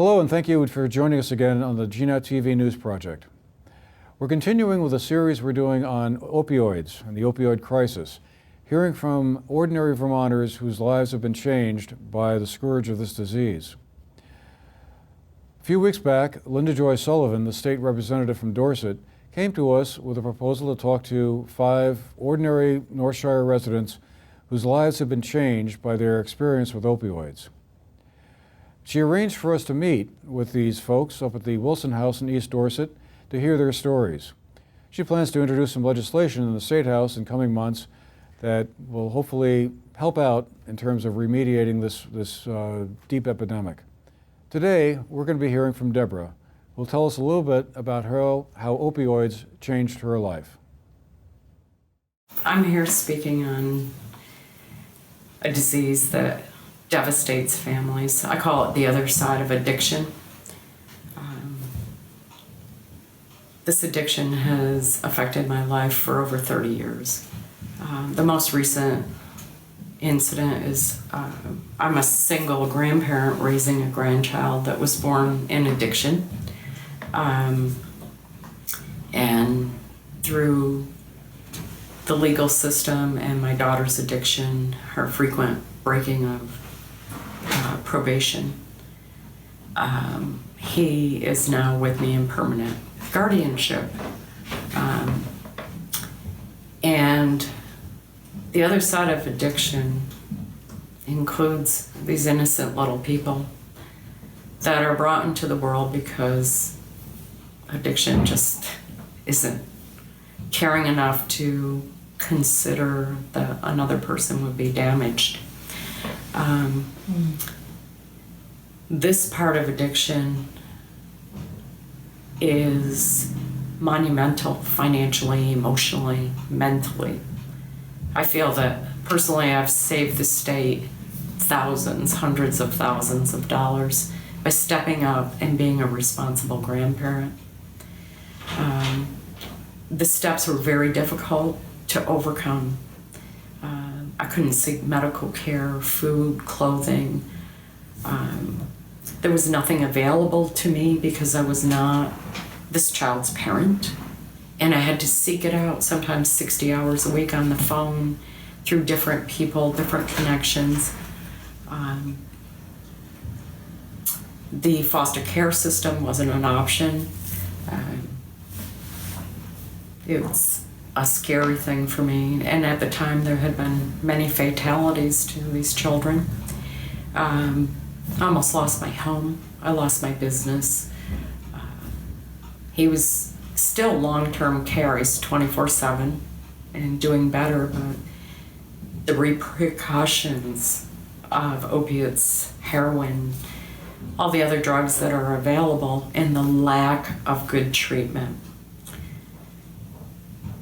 Hello, and thank you for joining us again on the GNAT TV News Project. We're continuing with a series we're doing on opioids and the opioid crisis, hearing from ordinary Vermonters whose lives have been changed by the scourge of this disease. A few weeks back, Linda Joy Sullivan, the state representative from Dorset, came to us with a proposal to talk to 5 ordinary North Shire residents whose lives have been changed by their experience with opioids. She arranged for us to meet with these folks up at the Wilson House in East Dorset to hear their stories. She plans to introduce some legislation in the State House in coming months that will hopefully help out in terms of remediating this deep epidemic. Today, we're going to be hearing from Debra, who will tell us a little bit about how opioids changed her life. I'm here speaking on a disease that devastates families. I call it the other side of addiction. This addiction has affected my life for over 30 years. The most recent incident is I'm a single grandparent raising a grandchild that was born in addiction. And through the legal system and my daughter's addiction, her frequent breaking of probation, he is now with me in permanent guardianship. And the other side of addiction includes these innocent little people that are brought into the world because addiction just isn't caring enough to consider that another person would be damaged. This part of addiction is monumental financially, emotionally, mentally. I feel that personally I've saved the state thousands, hundreds of thousands of dollars by stepping up and being a responsible grandparent. The steps were very difficult to overcome. I couldn't seek medical care, food, clothing. There was nothing available to me because I was not this child's parent, and I had to seek it out, sometimes 60 hours a week on the phone, through different people, different connections. The foster care system wasn't an option. It was a scary thing for me, and at the time there had been many fatalities to these children. I almost lost my home. I lost my business. He was still long-term care. He's 24/7 and doing better, but the repercussions of opiates, heroin, all the other drugs that are available, and the lack of good treatment.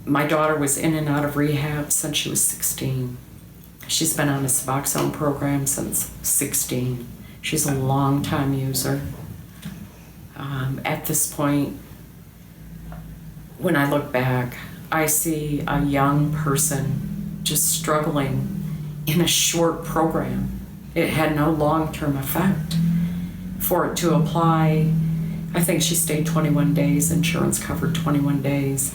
My daughter was in and out of rehab since she was 16. She's been on a Suboxone program since 16. She's a long-time user. At this point, when I look back, I see a young person just struggling in a short program. It had no long-term effect. For it to apply, I think she stayed 21 days, insurance covered 21 days.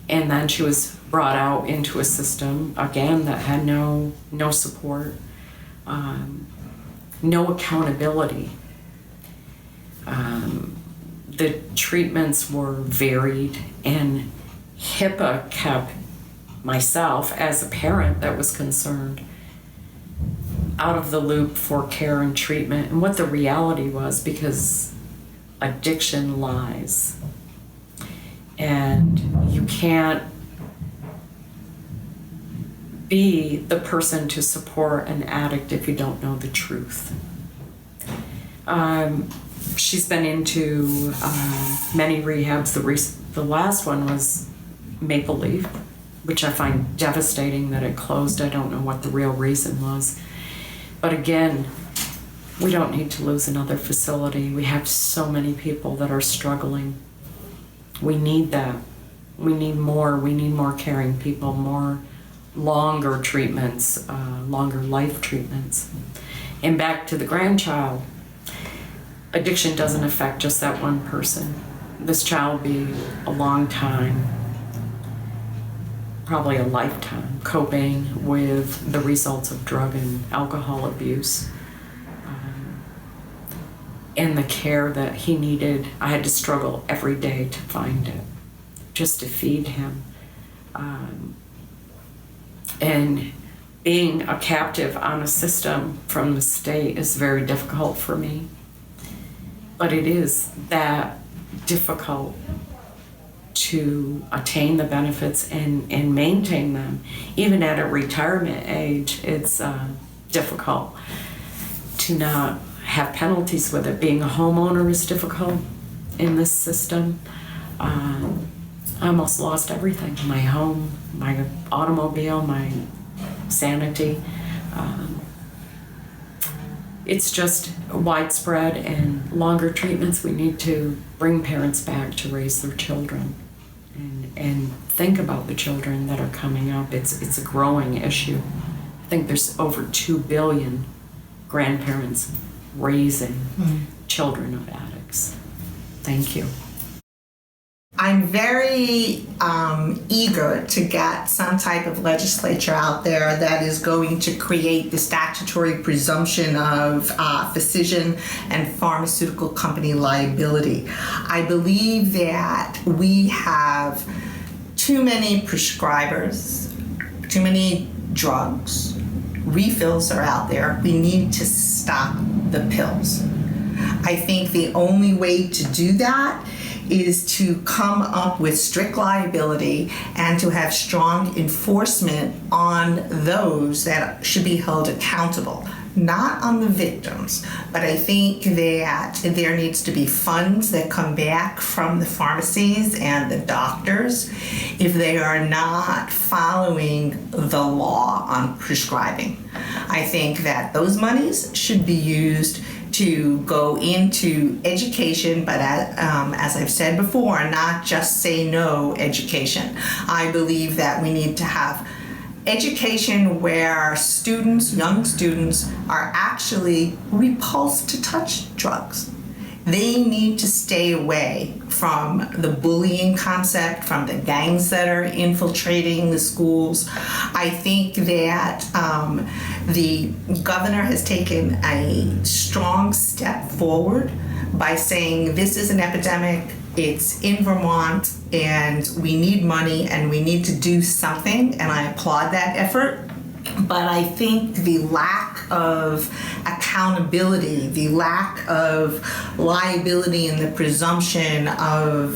And then she was brought out into a system, again, that had no support, no accountability. The treatments were varied, and HIPAA kept myself, as a parent that was concerned, out of the loop for care and treatment and what the reality was, because addiction lies. And you can't be the person to support an addict if you don't know the truth. She's been into many rehabs. The last one was Maple Leaf, which I find devastating that it closed. I don't know what the real reason was. But again, we don't need to lose another facility. We have so many people that are struggling. We need that. We need more. We need more caring people, more longer treatments, longer life treatments. And back to the grandchild. addiction doesn't affect just that one person. This child will be a long time, probably a lifetime, coping with the results of drug and alcohol abuse. And the care that he needed, I had to struggle every day to find it, just to feed him. And being a captive on a system from the state is very difficult for me. But it is that difficult to attain the benefits and maintain them. Even at a retirement age, it's difficult to not have penalties with it. Being a homeowner is difficult in this system. I almost lost everything, my home, my automobile, my sanity. It's just widespread, and longer treatments. We need to bring parents back to raise their children and think about the children that are coming up. It's a growing issue. I think there's over 2 billion grandparents raising children of addicts. Thank you. I'm very eager to get some type of legislature out there that is going to create the statutory presumption of physician and pharmaceutical company liability. I believe that we have too many prescribers, too many drugs, refills are out there. We need to stop the pills. I think the only way to do that is to come up with strict liability and to have strong enforcement on those that should be held accountable, not on the victims. But I think that there needs to be funds that come back from the pharmacies and the doctors if they are not following the law on prescribing. I think that those monies should be used to go into education, but as I've said before, not just say no education. I believe that we need to have education where students, young students, are actually repulsed to touch drugs. They need to stay away from the bullying concept, from the gangs that are infiltrating the schools. I think that the governor has taken a strong step forward by saying this is an epidemic, it's in Vermont, and we need money and we need to do something, and I applaud that effort. But I think the lack of accountability, the lack of liability and the presumption of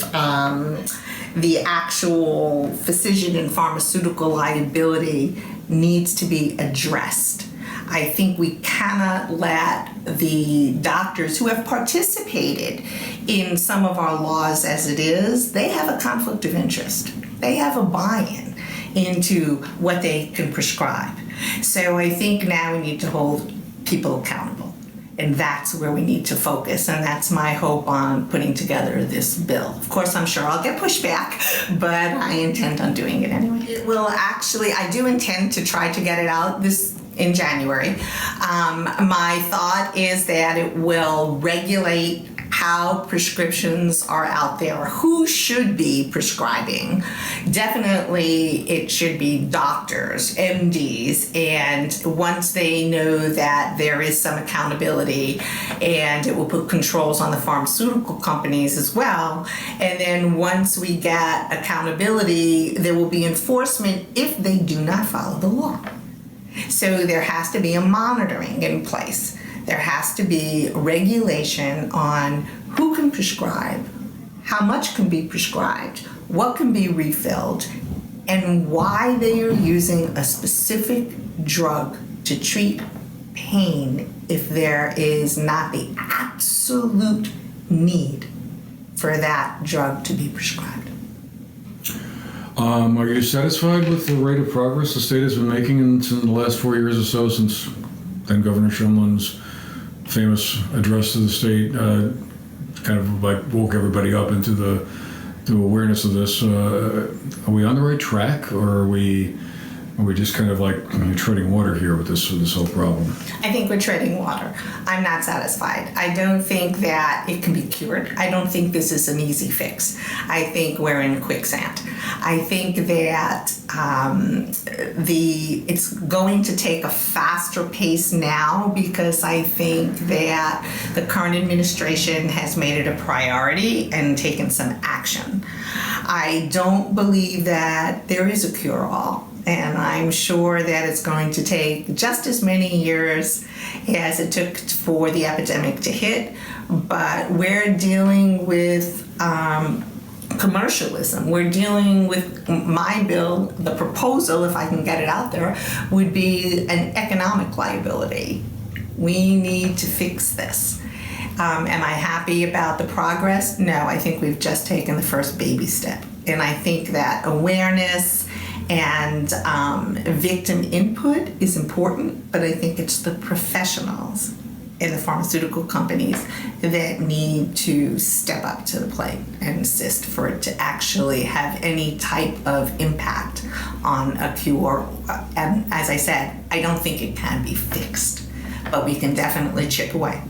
the actual physician and pharmaceutical liability needs to be addressed. I think we cannot let the doctors who have participated in some of our laws as it is, they have a conflict of interest. They have a buy-in into what they can prescribe. So I think now we need to hold people accountable, and that's where we need to focus, and that's my hope on putting together this bill. Of course, I'm sure I'll get pushback, but I intend on doing it anyway. It will actually, I do intend to try to get it out in January. My thought is that it will regulate how prescriptions are out there, who should be prescribing. Definitely it should be doctors, MDs, and once they know that there is some accountability, and it will put controls on the pharmaceutical companies as well. And then once we get accountability, there will be enforcement if they do not follow the law. So there has to be a monitoring in place. There has to be regulation on who can prescribe, how much can be prescribed, what can be refilled, and why they are using a specific drug to treat pain if there is not the absolute need for that drug to be prescribed. Are you satisfied with the rate of progress the state has been making in the last 4 years or so, since then Governor Shumlin's famous address to the state kind of like woke everybody up into awareness of this? Are we on the right track, or are we Or we just kind of like treading water here with this whole problem? I think we're treading water. I'm not satisfied. I don't think that it can be cured. I don't think this is an easy fix. I think we're in quicksand. I think that it's going to take a faster pace now because I think that the current administration has made it a priority and taken some action. I don't believe that there is a cure-all. And I'm sure that it's going to take just as many years as it took for the epidemic to hit. But we're dealing with commercialism. We're dealing with my bill, the proposal, if I can get it out there, would be an economic liability. We need to fix this. Am I happy about the progress? No, I think we've just taken the first baby step. And I think that awareness and victim input is important, but I think it's the professionals in the pharmaceutical companies that need to step up to the plate and insist for it to actually have any type of impact on a cure. And as I said, I don't think it can be fixed, but we can definitely chip away.